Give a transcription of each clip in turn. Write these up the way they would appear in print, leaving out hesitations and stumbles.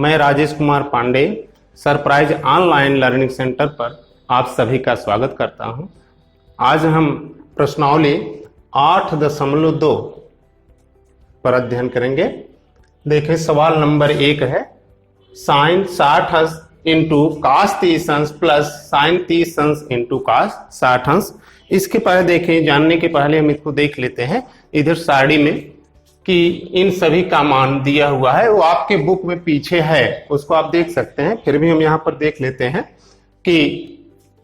मैं Rajesh Kumar Pandey surprise online learning centre पर आप सभी का स्वागत करता हूं। आज हम प्रश्नावली 8.2 पर अध्ययन करेंगे। देखें, सवाल नंबर 1 है साइन 60 अंश इंटू कास 30 अंश प्लस साइन 30 अंश इंटू कास 60 अंश। इसके पहले देखें, जानने के पहले हम इसको देख लेते हैं इधर साड़ी में कि इन सभी का मान दिया हुआ है, वो आपके बुक में पीछे है, उसको आप देख सकते हैं। फिर भी हम यहाँ पर देख लेते हैं कि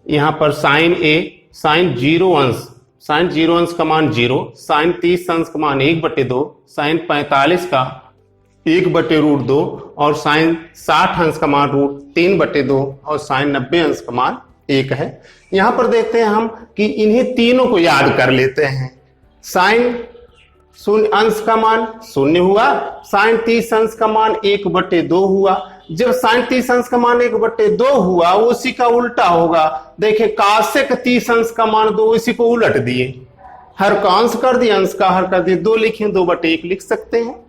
यहाँ पर साइन ए साइन 0 अंश का मान 0, साइन 30 अंश का मान 1/2, साइन 45 का 1/√2 और साइन 60 अंश का मान √3/2 और साइन 90 अंश का मान 1 है। यहाँ पर देखते हैं हम कि इन्हीं तीनों को याद कर लेते हैं। साइन 0 अंश का मान 0 हुआ, साइन 30 अंश का मान 1/2 हुआ। जब साइन 30 अंश का मान 1/2 हुआ, उसी का उल्टा होगा। देखिए, कासेक 30 अंश का मान 2, इसी को उलट दिए, हर का अंश कर दिए, अंश का हर कर दिए, 2 लिखे, 2/1 लिख सकते हैं।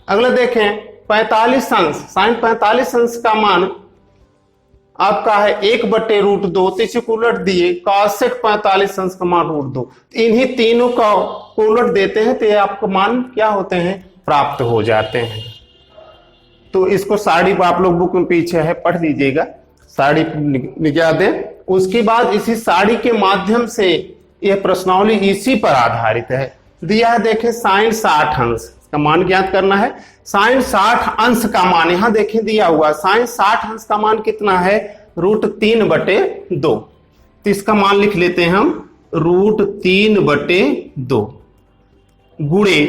अगला देखें 45 अंश, साइन 45 अंश का मान आपका है 1/√2, तो इसी को उलट दिए, कासेक 45 अंश का मान √2। इन्हीं तीनों का उलट देते हैं तो ये आपको मान क्या होते हैं, प्राप्त हो जाते हैं। तो इसको साड़ी पर आप लोग बुक में पीछे है, पढ़ लीजिएगा, साड़ी निकाल दें। उसके बाद इसी साड़ी के माध्यम से यह प्रश्नावली इसी पर आधारित है। दिया है, देखें साइन 60 अंश का मान ज्ञात करना है। साइन 60 अंश का मान यहां देखें दिया हुआ, साइन 60 अंश का मान कितना है, √3/2। तो इसका मान लिख लेते हैं हम √3/2 गुणे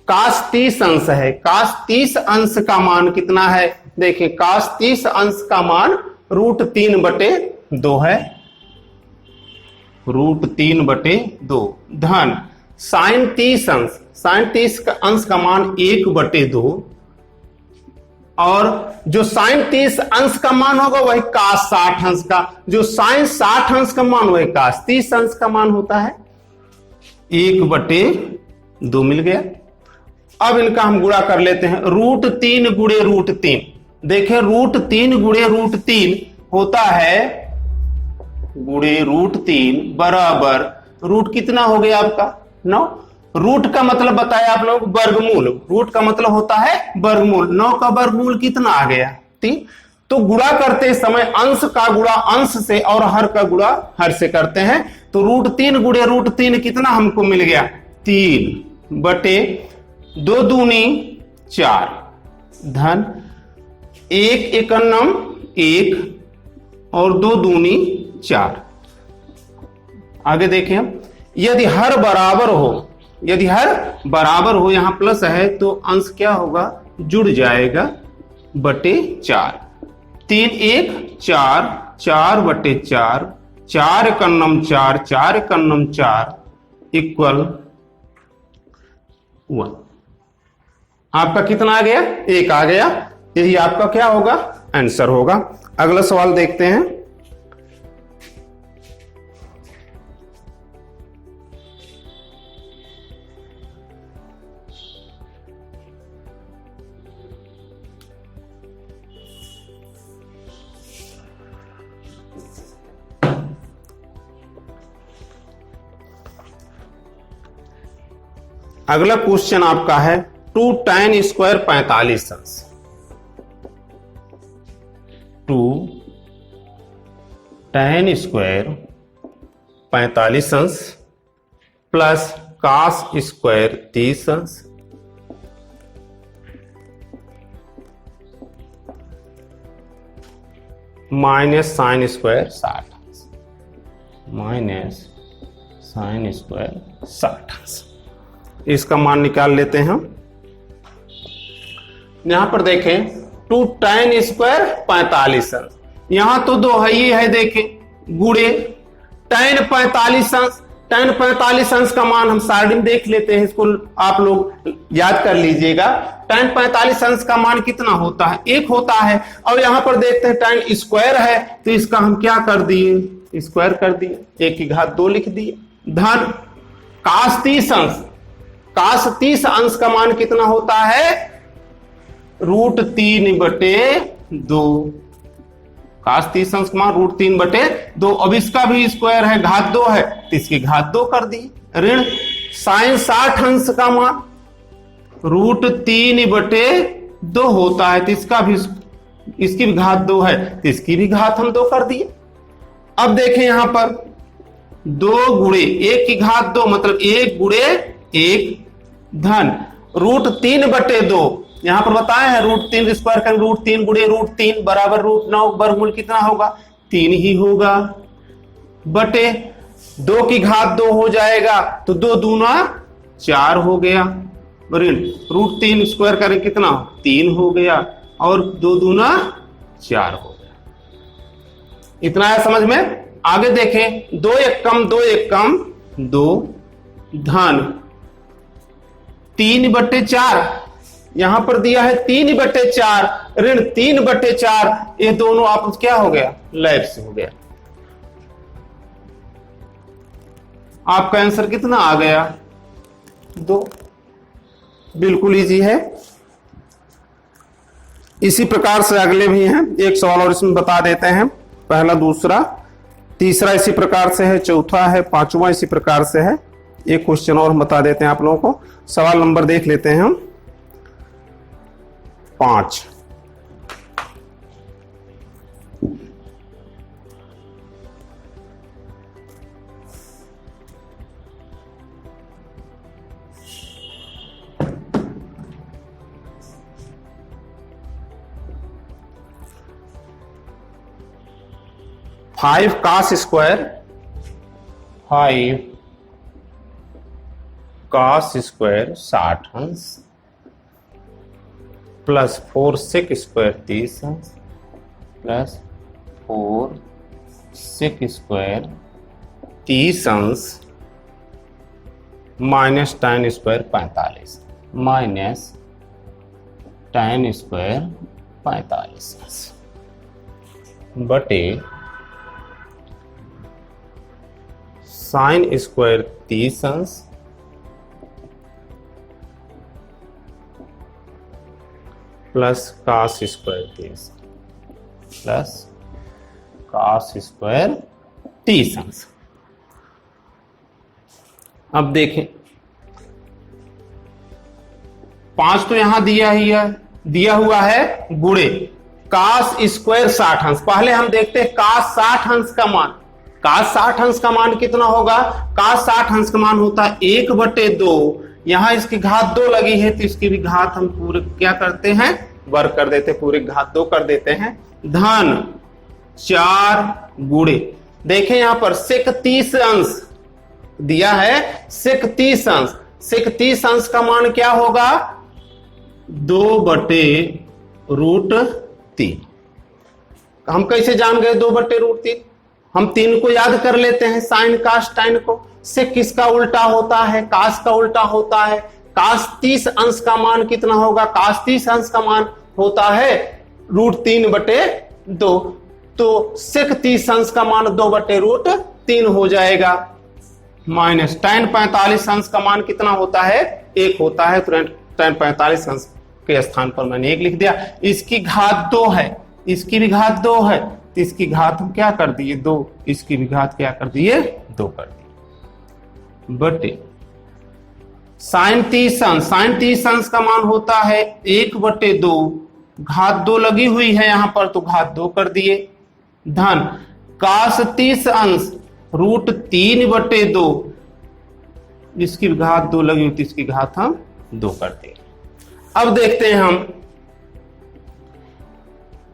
कास 30 अंश है, कास 30 अंश का मान कितना है, देखिए कास 30 अंश का मान √3/2 है, √3/2 धन साइन 30 अंश, साइन 30 का अंश का मान 1/2 और जो साइन 30 अंश का मान होगा वही कास 60 अंश का, जो साइन 60 अंश का मान वही कास 30 अंश का मान होता है, 1/2 मिल गया। अब इनका हम गुणा कर लेते हैं, √3 गुणे √3। देखें, √3 गुणे √3 होता है गुणे √3 बराबर रूट कितना हो गया आपका 9। रूट का मतलब बताया आप लोग वर्गमूल, रूट का मतलब होता है वर्गमूल। 9 का वर्गमूल कितना आ गया 3। तो गुणा करते समय अंश का गुणा अंश से और हर का गुणा हर से करते हैं, तो √3 गुणे √3 कितना हमको मिल गया, 3/2 दूनी 4 धन 1 एकन्नम 1 और 2 दूनी 4। आगे देखें, यदि हर बराबर हो, यदि हर बराबर हो, यहां प्लस है तो अंश क्या होगा, जुड़ जाएगा /4। 3 1 4, 4/4, 4 एकन्नम 4, 4 एकन्नम 4 इक्वल 1। आपका कितना आ गया, 1 आ गया। यही आपका क्या होगा, आंसर होगा। अगला सवाल देखते हैं। अगला क्वेश्चन आपका है 2 tan² 45 अंश, 2 tan² 45 अंश प्लस cos² 30 अंश माइनस sin² 60 अंश, माइनस sin² 60 अंश। इसका मान निकाल लेते हैं हम। यहां पर देखें 2 tan² 45 अंश, यहां तो 2 है, ये है देखें गुणे tan 45 अंश। tan 45 अंश का मान हम साइड में देख लेते हैं, इसको आप लोग याद कर लीजिएगा। tan 45 अंश का मान कितना होता है, 1 होता है। और यहां पर देखते हैं tan² है, तो इसका हम क्या कर दिए, स्क्वायर कर दिए, 1 की घात 2 लिख दिए धन cos 30 अंश, cos 30 अंश का मान कितना होता है, √3/2। cos 30 अंश का मान √3/2। अब इसका भी स्क्वायर है, घात 2 है तो इसकी घात 2 कर दी। ऋण sin 60 अंश का मान √3/2 होता है तो इसकी भी घात 2 है तो इसकी भी घात हम 2 कर दिए। अब देखें यहां पर 2 गुणे 1 की घात 2 मतलब 1 गुणे 1 धन √3/2। यहां पर बताया है √3 का स्क्वायर करेंगे √3 गुणे √3 बराबर √9। वर्गमूल कितना होगा? 3 ही होगा बटे 2 की घात 2 हो जाएगा तो 2 दूना 4 हो गया। ऋण √3 स्क्वायर करें कितना? 3 हो गया और 2 दूना 4 हो गया। इतना है समझ में? आगे देखें 2 एक कम 2 एक कम 2 धन 3/4। यहां पर दिया है 3/4 ऋण 3/4। ये दोनों आपस क्या हो गया? लैप्स हो गया। आपका आंसर कितना आ गया? 2। बिल्कुल इजी है। इसी प्रकार से अगले भी हैं, एक सवाल और इसमें बता देते हैं। पहला, दूसरा, तीसरा इसी प्रकार से है, चौथा है, पांचवा इसी प्रकार से है। एक क्वेश्चन और बता देते हैं आप लोगों को। सवाल नंबर देख लेते हैं हम 5। फाइव cos स्क्वायर 60 अंश प्लस 4 sec स्क्वायर 30 अंश प्लस 4 sec स्क्वायर 30 अंश minus tan square 45 minus tan square 45 अंश बटे sin स्क्वायर 30 अंश plus cos square 30 plus cos square 30 अंश। अब देखें 5 तो यहां दिया हुआ है गुणे cos स्क्वायर 60 अंश। पहले हम देखते हैं cos 60 अंश का मान। cos 60 अंश का मान कितना होगा? cos 60 अंश का मान होता है 1/2। यहां इसकी घात 2 लगी है तो इसकी भी घात हम पूरे क्या करते हैं? वर्ग कर देते, पूरे घात 2 कर देते हैं धन 4 गुणे। देखें यहां पर sec 30 अंश दिया है, sec 30 अंश। sec 30 अंश का मान क्या होगा? 2/√3। हम कैसे जान गए 2/√3? हम 3 को याद कर लेते हैं, साइन cos tan को। sec किसका उल्टा होता है? cos का उल्टा होता है। cos 30 अंश का मान कितना होगा? cos 30 अंश का मान होता है √3/2। तो sec 30 अंश का मान 2/√3 हो जाएगा। माइनस tan 45 अंश का मान कितना होता है? 1 होता है। तो tan 45 अंश के स्थान पर मैंने 1 लिख दिया। इसकी घात 2 है, इसकी भी घात 2 है तो इसकी घात हम क्या कर दिए? 2। इसकी भी घात क्या कर दिए? 2 कर दिए बटे sin 30 अंश। sin 30 अंश का मान होता है 1/2। घात 2 लगी हुई है यहां पर तो घात 2 कर दिए धन cos 30 अंश √3/2। इसकी घात 2 लगी हुई थी, इसकी घात हम 2 कर दिए। अब देखते हैं हम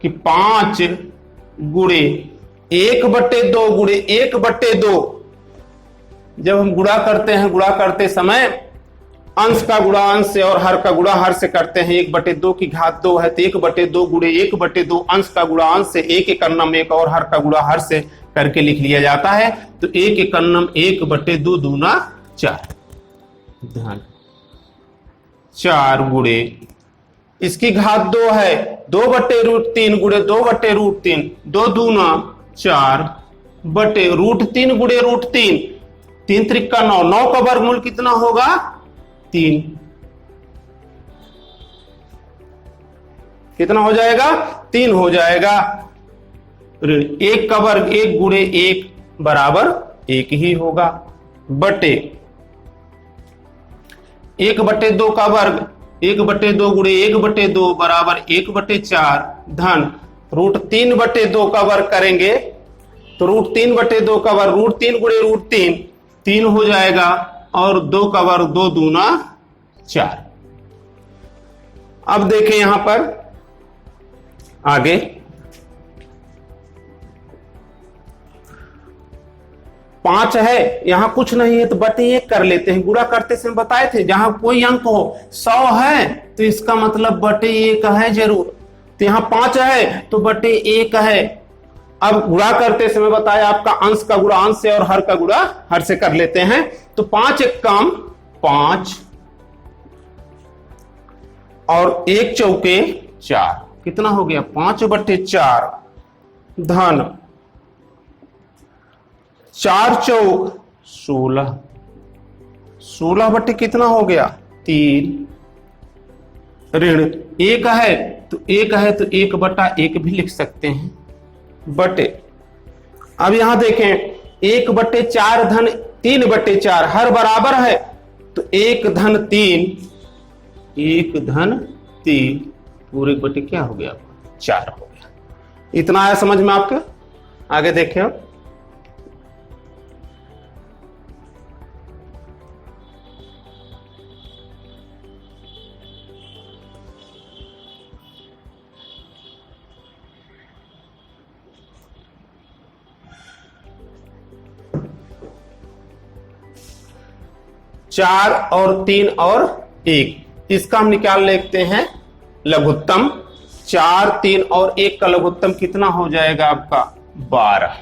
कि 5 गुणे 1/2 गुणे 1/2। जब हम गुणा करते हैं, गुणा करते समय अंश का गुणा अंश से और हर का गुणा हर से करते हैं। 1/2 की घात 2 है तो 1/2 गुणे 1/2 अंश का गुणा अंश से 1 के कर्णम 1 और हर का गुणा हर से करके लिख लिया जाता है। तो 1 के कर्णम 1/2 दूना 4 ध्यान 4 गुणे इसकी घात 2 है 2/√3 गुणे 2/√3 2 दूना 4 बटे √3 गुणे √3 3 त्रिका 9 9 का वर्गमूल कितना होगा? 3। कितना हो जाएगा? 3 हो जाएगा। 1 का वर्ग 1 गुणे 1 बराबर 1 ही होगा, बटे 1/2 का वर्ग 1/2 गुणे 1/2 बराबर 1/4 धन √3/2 का वर्ग करेंगे तो √3/2 का वर्ग √3 गुणे √3 3 हो जाएगा, और 2 का वर्ग 2 दूना 4। अब देखें यहां पर आगे, पांच है, यहां कुछ नहीं है तो बटे 1 कर लेते हैं। गुणा करते समय बताए थे जहां कोई अंक हो, 100 है तो इसका मतलब बटे 1 है जरूर, तो यहां 5 है तो बटे 1 है। अब गुणा करते समय बताया आपका अंश का गुणा अंश से और हर का गुणा हर से कर लेते हैं, तो 5 एक कम 5 और 1 चौके 4, कितना हो गया? 5/4 धन 4 चौक 16, 16 बटे कितना हो गया? 3 ऋण 1 है तो 1 है तो 1/1 भी लिख सकते हैं, बटे अब यहां देखें 1/4 धन 3/4 हर बराबर है तो 1 धन 3 पूरे बटे क्या हो गया? 4 हो गया। इतना आया समझ में आपके? आगे देखें अब, चार और 3 और 1, इसका हम निकाल लेते हैं लघुत्तम। 4, 3 और 1 का लघुत्तम कितना हो जाएगा आपका? 12।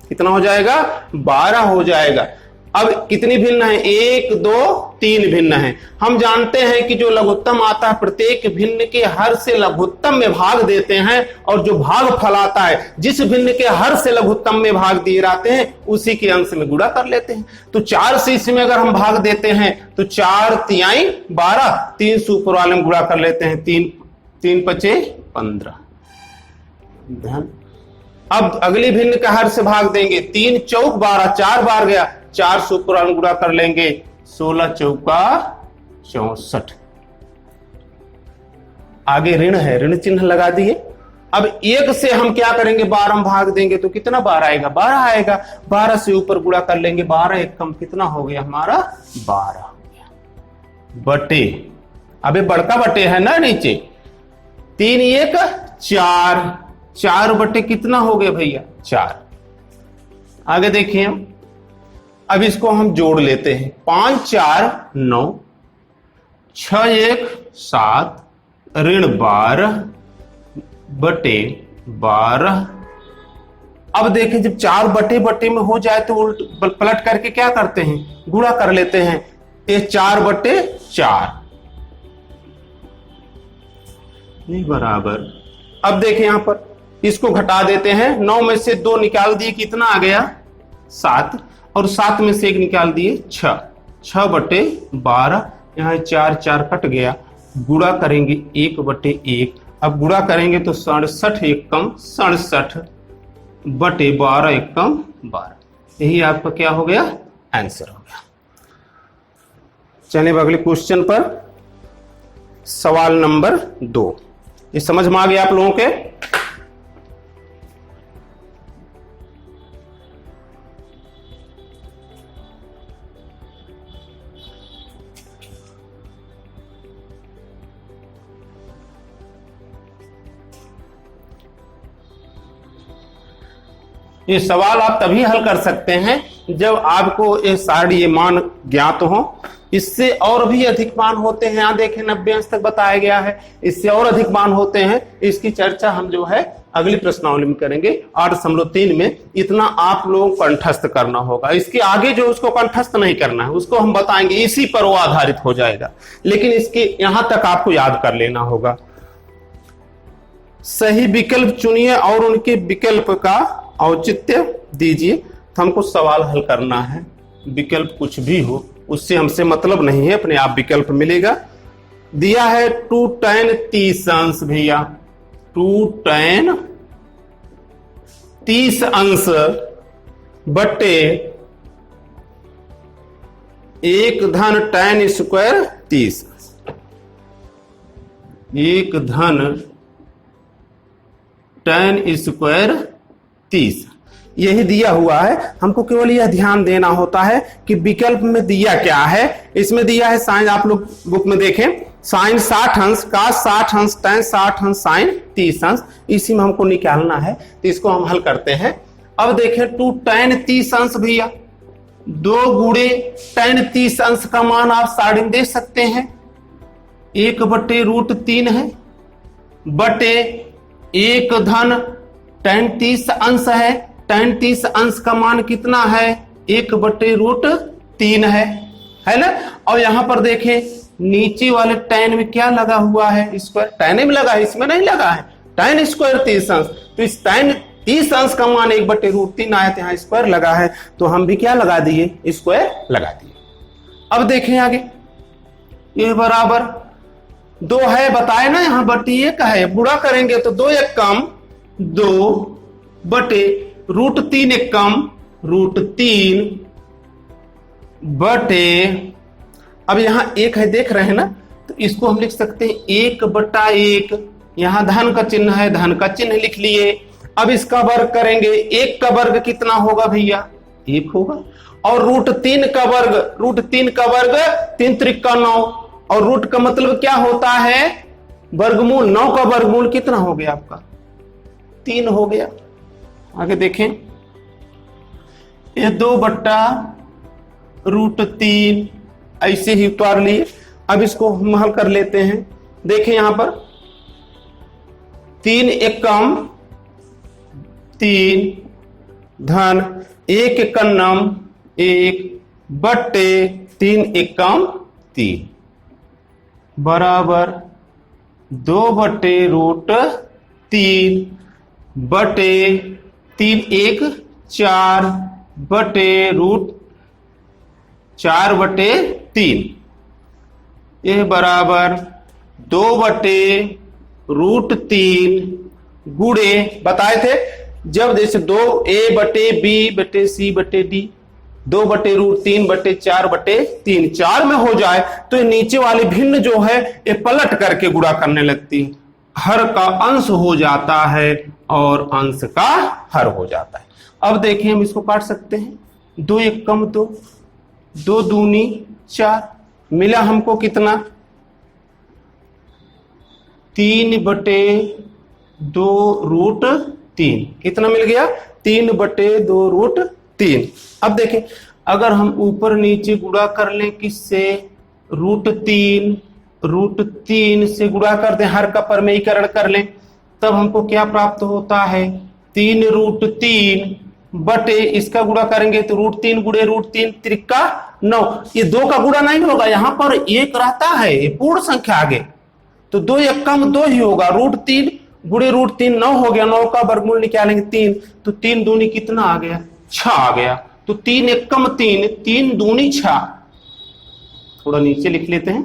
कितना हो जाएगा? 12 हो जाएगा। अब कितनी भिन्न है? 1, 2, 3 भिन्न है। हम जानते हैं कि जो लघुत्तम आता है प्रत्येक भिन्न के हर से लघुत्तम में भाग देते हैं, और जो भाग फल आता है जिस भिन्न के हर से लघुत्तम में भाग दिए जाते हैं उसी के अंश में गुणा कर लेते हैं। तो 4 से इसमें अगर हम भाग देते हैं तो 4 तिहाई 12, 3 से ऊपर वाले में गुणा कर लेते हैं, 3 5 15 धन। अब अगली भिन्न का हर से भाग देंगे, 3 चौक 12, 4 बार गया, 4 से ऊपर गुणा कर लेंगे, 16 चौका 64। आगे ऋण है, ऋण चिन्ह लगा दिए। अब 1 से हम क्या करेंगे? 12 भाग देंगे तो कितना 12 आएगा? 12 आएगा। 12 से ऊपर गुणा कर लेंगे, 12 एक कम कितना हो गया हमारा? 12 हो गया, बटे अबे बड़का बटे है ना नीचे, 3 1 4, 4 बटे कितना हो गया भैया? 4। आगे देखिए, अब इसको हम जोड़ लेते हैं, 5 4 9, 6 1 7, ऋण 12 बटे 12। अब देखें जब 4 बटे बटे में हो जाए तो उल्ट पलट करके क्या करते हैं? गुणा कर लेते हैं। ये 4 बटे 4 नहीं बराबर। अब देखें यहां पर इसको घटा देते हैं, 9 में से 2 निकाल दिए, कितना आ गया? 7, और 7 में से 1 निकाल दिए 6, 6 बटे 12। यहाँ 4 4 कट गया, गुणा करेंगे 1 बटे 1। अब गुणा करेंगे तो 67 एक कम 67 बटे 12 एक कम 12। यही आपका क्या हो गया? आंसर हो गया। चलिए अगले क्वेश्चन पर, सवाल नंबर 2। ये समझ में आ गया आप लोगों के? ये सवाल आप तभी हल कर सकते हैं जब आपको ये मान ज्ञात हो। इससे और भी अधिक मान होते हैं, यहाँ देखें 90 अंश तक बताया गया है, इससे और अधिक मान होते हैं। इसकी चर्चा हम जो है अगली प्रश्नावली में करेंगे। 8.3 में इतना आप लोगों को कंठस्थ करना होगा, इसके आगे जो उसको कंठस्थ नहीं करना है उसको हम बताएंगे, इसी पर वो आधारित हो जाएगा, लेकिन इसके यहां तक आपको याद कर लेना होगा। सही विकल्प चुनिए और उनके विकल्प का औचित्य दीजिए। तो हमको सवाल हल करना है, विकल्प कुछ भी हो उससे हमसे मतलब नहीं है, अपने आप विकल्प मिलेगा। दिया है 2 tan 30 अंश भैया, 2 tan 30 अंश बटे 1 धन tan स्क्वायर 30, 1 धन tan स्क्वायर 30। यही दिया हुआ है, हमको केवल यह ध्यान देना होता है कि विकल्प में दिया क्या है। इसमें दिया है साइन, आप लोग बुक में देखें, साइन 60 अंश, cos 60 अंश, tan 60 अंश, साइन 30 अंश, इसी में हमको निकालना है। तो इसको हम हल करते हैं। अब देखें 2 tan 30 अंश भैया, 2 गुणे tan 30 अंश का मान आप साइन दे सकते हैं, 1/√3 है, बटे 1 धन tan 30 अंश है, tan 30 अंश का मान कितना है, 1/√3 है ना। और यहां पर देखें नीचे वाले tan में क्या लगा हुआ है, स्क्वायर, tan में लगा है, इसमें नहीं लगा है, tan स्क्वायर 30 अंश। तो इस tan 30 अंश का मान 1/√3 आया, तो यहाँ स्क्वायर लगा है, तो हम भी क्या लगा दिए, स्क्वायर लगा दिए। अब देखें आगे, ये बराबर 2 है, बताए ना, यहाँ बटे 1 है, बुरा करेंगे तो 2 1 कम 2 बटे √3 1 कम √3 बटे, अब यहां 1 है, देख रहे हैं ना, तो इसको हम लिख सकते हैं 1/1, यहां धन का चिन्ह है, धन का चिन्ह लिख लिए। अब इसका वर्ग करेंगे, 1 का वर्ग कितना होगा भैया, 1 होगा, और √3 का वर्ग, √3 का वर्ग 3 त्रिक का 9, और रूट का मतलब क्या होता है, वर्गमूल, 9 का वर्गमूल कितना हो गया आपका, 3 हो गया। आगे देखें, ये 2/√3 ऐसे ही उतार लिए। अब इसको हम हल कर लेते हैं। देखें यहां पर 3 एकम 3 धन 1 एकम 1 बटे 3 एकम 3 बराबर 2/√3 बटे 3 1 4 बटे √4/3, यह बराबर 2/√3 गुणे, बताए थे जब जैसे 2a/b/c/d 2/√3/4/3 4 में हो जाए तो नीचे वाली भिन्न जो है ये पलट करके गुणा करने लगती है, हर का अंश हो जाता है और अंश का हर हो जाता है। अब देखिए हम इसको काट सकते हैं, 2 1 कम 2, 2 दूनी 4, मिला हमको कितना, 3/2√3, कितना मिल गया, 3/2√3। अब देखें अगर हम ऊपर नीचे गुणा कर लें किससे, √3 से गुणा कर दें, हर का परमेयीकरण कर लें, तब हमको क्या प्राप्त होता है, 3√3 बटे, इसका गुणा करेंगे तो √3 गुणे √3 त्रिका 9, ये 2 का गुणा नहीं होगा, यहां पर 1 रहता है, ये पूर्ण संख्या आगे, तो 2 1 कम 2 ही होगा, √3 गुणे √3 9 हो गया, 9 का वर्गमूल निकालेंगे 3, तो 3 दूनी कितना आ गया, 6 आ गया, तो 3 1 कम 3, 3 दूनी 6, थोड़ा नीचे लिख लेते हैं,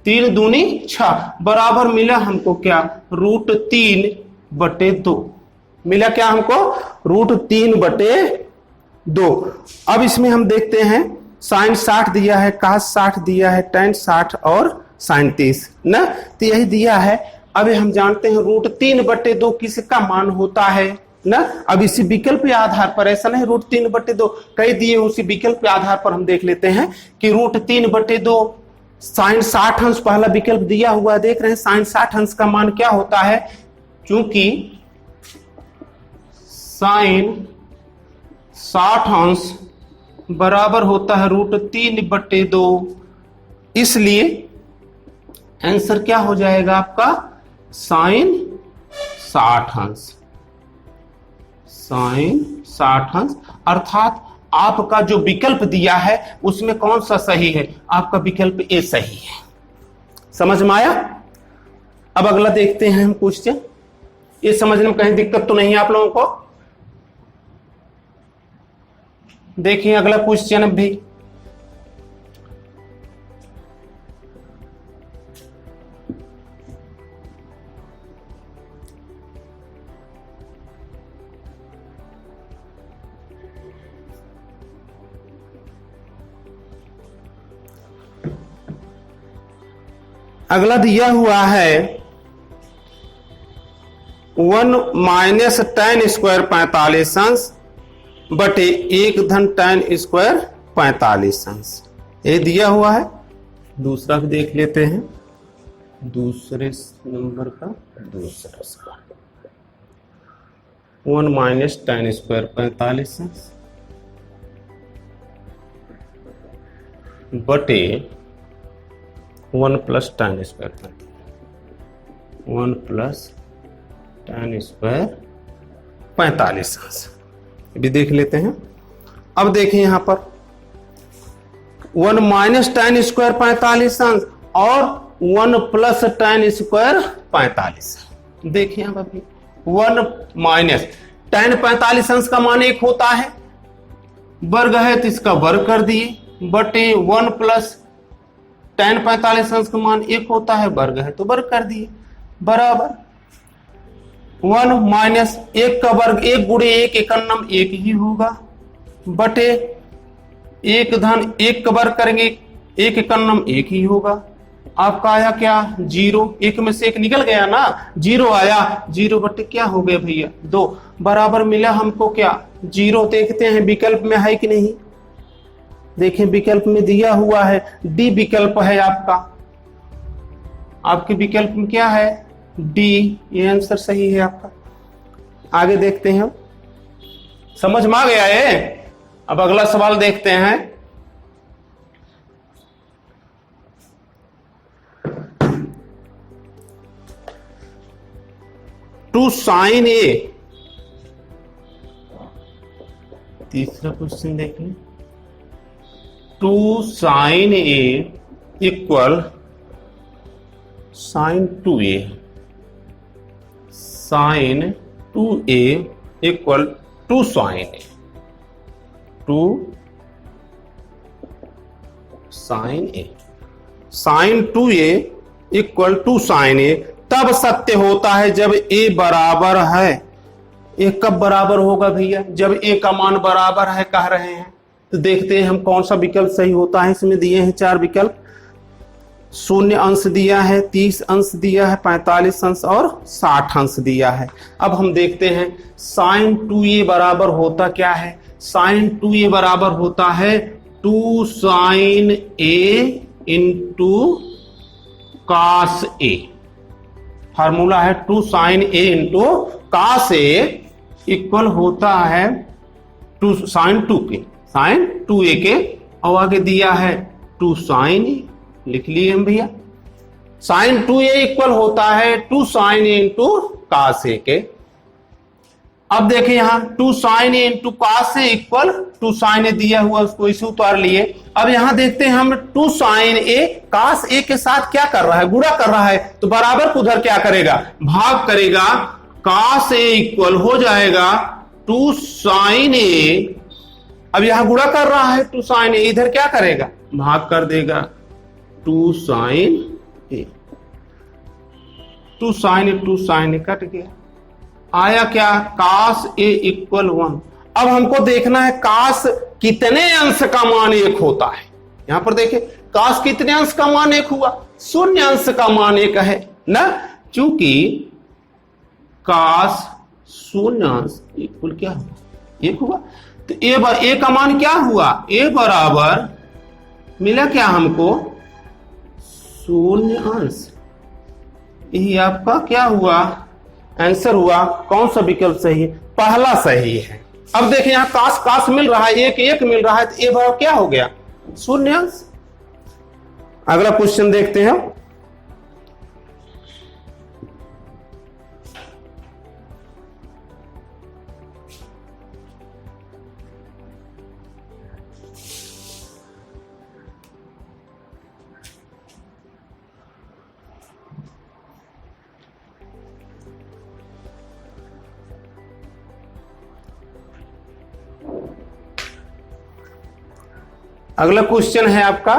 3 दूनी 6 बराबर मिला हमको क्या, √3/2 मिला, क्या हमको √3/2। अब इसमें हम देखते हैं साइन 60 दिया है, cos 60 दिया है, tan 60 और साइन 30 ना, तो यही दिया है। अब हम जानते हैं √3/2 किसका मान होता है ना। अब इसी विकल्प के आधार पर, ऐसा नहीं √3/2 कई दिए, उसी विकल्प के आधार पर हम देख लेते हैं कि √3/2 साइन 60 अंश पहला विकल्प दिया हुआ है, देख रहे हैं साइन 60 अंश का मान क्या होता है, क्योंकि साइन 60 अंश बराबर होता है √3/2, इसलिए आंसर क्या हो जाएगा आपका, साइन 60 अंश, साइन 60 अंश। अर्थात आपका जो विकल्प दिया है उसमें कौन सा सही है, आपका विकल्प ए सही है। समझ में आया। अब अगला देखते हैं हम क्वेश्चन, ये समझने में कहीं दिक्कत तो नहीं है आप लोगों को। देखिए अगला क्वेश्चन भी, अगला दिया हुआ है 1 माइनस tan स्क्वायर 45 अंश बटे 1 धन tan स्क्वायर 45 अंश, ये दिया हुआ है। दूसरा भी देख लेते हैं, दूसरे नंबर का दूसरा सवाल 1 माइनस tan स्क्वायर 45 अंश बटे 1 plus tan square 1 plus tan square 45 अंश भी देख लेते हैं। अब देखिए यहां पर 1 माइनस tan स्क्वायर 45 अंश और 1 प्लस tan स्क्वायर 45। देखिए अब अभी 1 माइनस tan 45 अंश का मान 1 होता है, वर्ग है तो इसका वर्ग कर दिए, बटे 1 प्लस tan 45 अंश का मान 1 होता है, वर्ग है तो वर्ग कर दिए, बराबर 1 माइनस 1 का वर्ग 1 गुणे 1 एकन्नम 1 ही होगा, बटे 1 धन 1 का वर्ग करेंगे 1 एकन्नम 1 ही होगा। आपका आया क्या 0, 1 में से 1 निकल गया ना, 0 आया, 0 बटे क्या हो गया भैया 2, बराबर मिला हमको क्या 0। देखते हैं विकल्प में है कि नहीं, देखें विकल्प में दिया हुआ है डी विकल्प है आपका, आपके विकल्प में क्या है डी, ये आंसर सही है आपका। आगे देखते हैं, समझ में आ गया है। अब अगला सवाल देखते हैं, टू साइन ए, तीसरा क्वेश्चन देखें, two sine A equal sine 2a, sine 2a equal to sine A, two sine A, sine 2a equal to sine A तब सत्य होता है जब a बराबर है। ए कब बराबर होगा भैया, जब a का मान बराबर है कह रहे हैं। तो देखते हैं हम कौन सा विकल्प सही होता है। इसमें दिए हैं 4 विकल्प, 0 अंश दिया है, 30 अंश दिया है, 45 अंश और 60 अंश दिया है। अब हम देखते हैं साइन 2a बराबर होता क्या है, साइन 2a बराबर होता है 2 sine a into cos a, formula है 2 sine a into cos a equal होता है 2 साइन 2a, साइन 2a के, और आगे दिया है 2 साइन a, लिख लिए हम भैया। साइन 2a इक्वल होता है 2 sine a into cos a के। अब देखिए यहां 2 sine a into cos a equal 2 sine a दिया हुआ, उसको इसे उतार लिए। अब यहां देखते हैं हम 2 साइन a कॉस a के साथ क्या कर रहा है, गुणा कर रहा है, तो बराबर को उधर क्या करेगा, भाग करेगा। कॉस a इक्वल हो जाएगा 2 साइन a, अब यहां गुणा कर रहा है 2 साइन a, इधर क्या करेगा, भाग कर देगा 2 sine a, 2 sine a cut गया, आया क्या cos a इक्वल 1। अब हमको देखना है cos कितने अंश का मान 1 होता है। यहां पर देखिए cos कितने अंश का मान 1 हुआ, 0 अंश का मान 1 है ना, चूंकि cos 0 अंश इक्वल क्या हुआ 1 हुआ, तो a का मान क्या हुआ, a बराबर मिला क्या हमको 0 अंश, यही आपका क्या हुआ आंसर हुआ। कौन सा विकल्प सही है, पहला सही है। अब देखिए यहां कास मिल रहा है, 1 मिल रहा है, तो ए बराबर क्या हो गया 0 अंश। अगला क्वेश्चन देखते हैं, अगला क्वेश्चन है आपका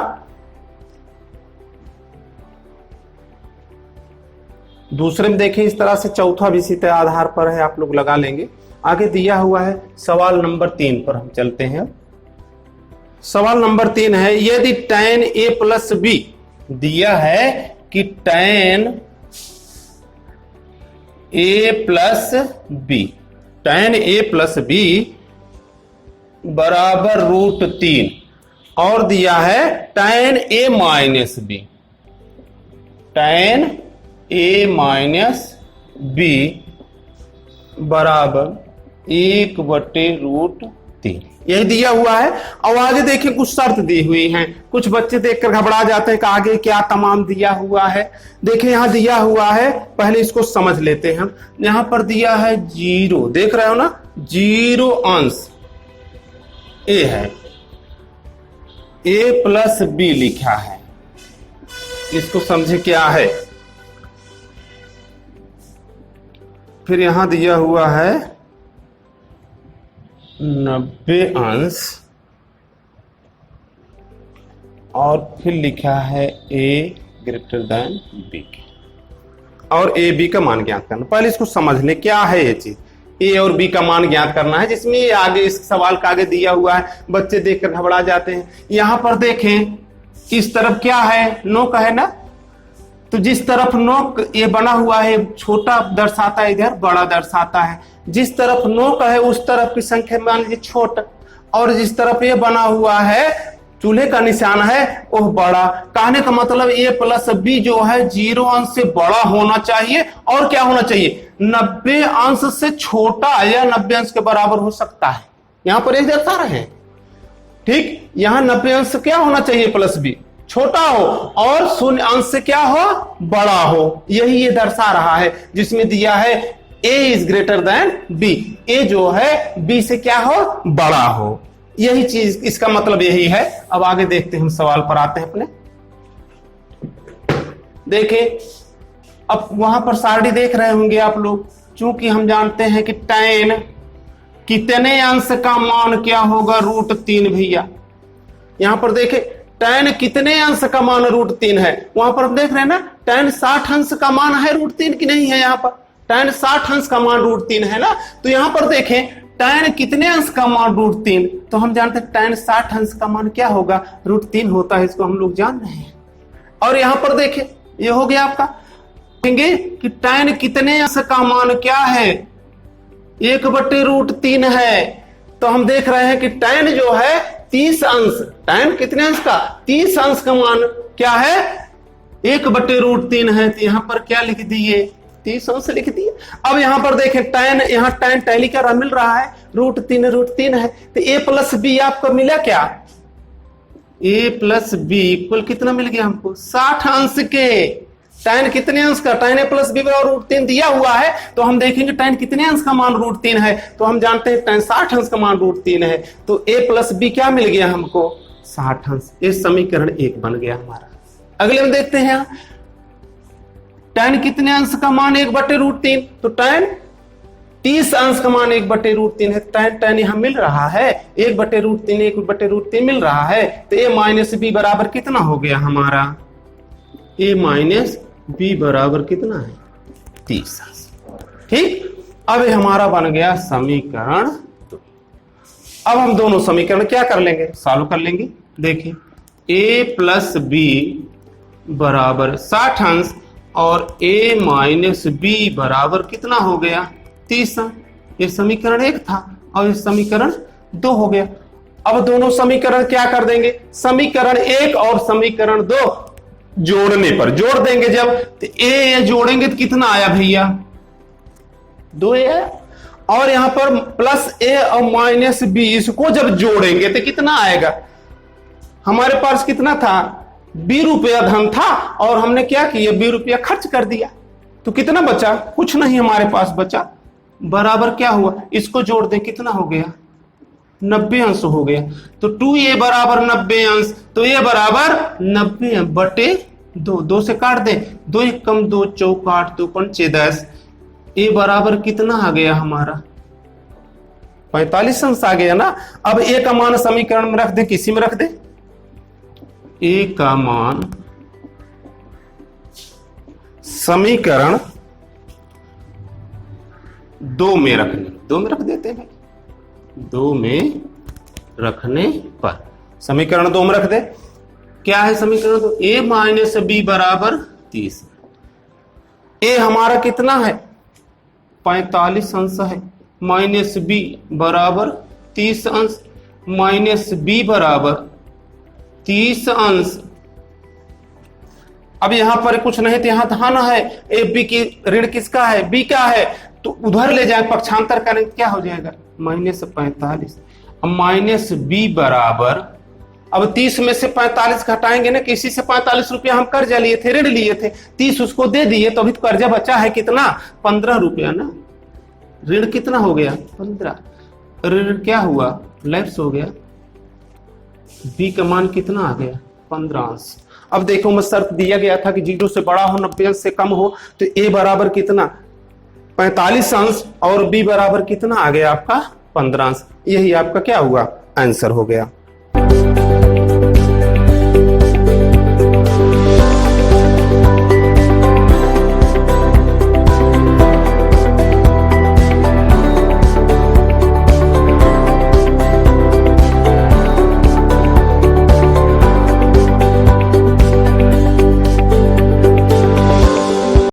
दूसरे में देखें इस तरह से, चौथा भी इसी तरह आधार पर है, आप लोग लगा लेंगे। आगे दिया हुआ है सवाल नंबर 3 पर हम चलते हैं। सवाल नंबर 3 है, यदि tan a प्लस बी दिया है कि tan a plus B, tan a plus B बराबर √3 और दिया है tan a minus B, tan a minus B बराबर 1/√3 यही दिया हुआ है। और आगे देखिए कुछ शर्त दी हुई हैं। कुछ बच्चे देखकर घबरा जाते हैं कि आगे क्या तमाम दिया हुआ है। देखिए यहां दिया हुआ है, पहले इसको समझ लेते हैं हम। यहां पर दिया है 0, देख रहे हो ना, 0 अंश ए है, a प्लस बी लिखा है, इसको समझे क्या है। फिर यहां दिया हुआ है 90 अंश और फिर लिखा है a ग्रेटर देन b और a b का मान ज्ञात करना। पहले इसको समझ ले क्या है ये चीज, a और b का मान ज्ञात करना है, जिसमें ये आगे इस सवाल का आगे दिया हुआ है। बच्चे देखकर घबरा जाते हैं। यहां पर देखें इस तरफ क्या है, नो का है ना, तो जिस तरफ नो ये बना हुआ है छोटा दर्शाता है, इधर बड़ा दर्शाता है। जिस तरफ नो का है उस तरफ की संख्या मान लीजिए छोटा, और जिस तरफ ये बना हुआ है चूल्हे का निशान है वो बड़ा। कहने का मतलब a प्लस बी जो है 0 अंश से बड़ा होना चाहिए और क्या होना चाहिए, 90 अंश से छोटा या 90 अंश के बराबर हो सकता है। यहां पर एक दर्शा रहे हैं, ठीक। यहां 90 अंश क्या होना चाहिए, प्लस बी छोटा हो और 0 अंश से क्या हो, बड़ा हो। यही ये दर्शा रहा है, जिसमें दिया है a is greater than b, a जो है b से क्या हो, बड़ा हो। यही चीज, इसका मतलब यही है। अब आगे देखते हैं, हम सवाल पर आते हैं अपने। देखिए अब वहां पर सारणी देख रहे होंगे आप लोग। चूंकि हम जानते हैं कि tan कितने अंश का मान क्या होगा, √3 भैया। यहां पर देखे tan कितने अंश का मान √3 है। वहां पर हम देख रहे हैं ना, tan 60 अंश का मान है √3 की नहीं है। यहाँ पर tan 60 अंश का मान √3 है ना। तो यहां पर देखें tan कितने अंश का मान √3, तो हम जानते हैं tan 60 अंश का मान क्या होगा, √3 होता है। इसको हम लोग जान रहे हैं। और यहां पर देखें ये हो गया आपका, देखेंगे कि tan कितने अंश का मान क्या है, 1/√3 है। तो हम देख रहे हैं कि tan जो है 30 अंश, tan कितने अंश का, 30 अंश का मान क्या है, 1/√3 है। तो यहां पर क्या लिख दिए, 30 अंश लिख दिए। अब यहां पर देखें tan, यहां tan टैली का मिल रहा है, √3 है। तो a प्लस बी आपको मिला क्या, a प्लस बी इक्वल कितना मिल गया हमको, 60 अंश के। tan कितने अंश का, tan a प्लस बी और √3 दिया हुआ है। तो हम देखेंगे tan कितने अंश का मान √3 है, तो हम जानते हैं tan 60 अंश का मान √3 है। तो a प्लस बी क्या मिल गया हमको, 60 अंश। ये समीकरण 1 बन गया हमारा। अगले में देखते हैं tan कितने अंश का मान 1/√3, तो tan 30 अंश का मान 1/√3 है। tan यहां मिल रहा है 1/√3 मिल रहा है। तो a माइनस बी बराबर कितना हो गया हमारा, a माइनस बी बराबर कितना है, 30 अंश। ठीक, अब ये हमारा बन गया समीकरण 2। अब हम दोनों समीकरण क्या कर लेंगे, सॉल्व कर लेंगे। देखिए a प्लस बी बराबर 60 अंश और a माइनस बी बराबर कितना हो गया, 30 अंश। ये समीकरण 1 था और ये समीकरण 2 हो गया। अब दोनों समीकरण क्या कर देंगे, समीकरण 1 और समीकरण 2 जोड़ने पर, जोड़ देंगे जब, तो a जोड़ेंगे तो कितना आया भैया, 2a आया। और यहां पर प्लस a और माइनस b, इसको जब जोड़ेंगे तो कितना आएगा, हमारे पास कितना था, 20 रुपया धन था और हमने क्या किया, 20 रुपया खर्च कर दिया। तो कितना बचा, कुछ नहीं हमारे पास बचा, बराबर क्या हुआ, इसको जोड़ दें कितना हो गया, 90 अंश हो गया। तो 2a बराबर 90 अंश, तो a बराबर 90 बटे 2, 2 से काट दे, 2 1 कम 2 चौक 8 2 5 10, a बराबर कितना आ गया हमारा, 45 अंश आ गया ना। अब a का मान समीकरण में रख दे, किसी में रख दे, a का मान समीकरण 2 में रखने, 2 में रख देते हैं, 2 में रखने पर समीकरण 2 में रख दे। क्या है समीकरण 2, a माइनस बी बराबर 30। ए हमारा कितना है 45 अंश है, माइनस बी बराबर 30 अंश, माइनस बी बराबर 30 अंश। अब यहां पर कुछ नहीं तो यहां धन है, ए बी की ऋण किसका है, बी का है, तो उधर ले जाए पक्षांतर करें क्या हो जाएगा माइनस 45। अब माइनस बी बराबर, अब 30 में से 45 घटाएंगे ना, किसी से 45 रुपया हम कर्जा लिए थे, ऋण लिए थे, 30 उसको दे दिए, तो अभी तो कर्जा बचा है कितना 15 रुपया ना, ऋण कितना हो गया 15, ऋण क्या हुआ लैप्स हो गया, बी का मान कितना आ गया 15 अंश। अब देखो मैं शर्त दिया गया था कि 0 से बड़ा हो 90 अंश से कम हो, तो ए बराबर कितना 45 अंश और बी बराबर कितना आ गया आपका 15 अंश। यही आपका क्या हुआ आंसर हो गया।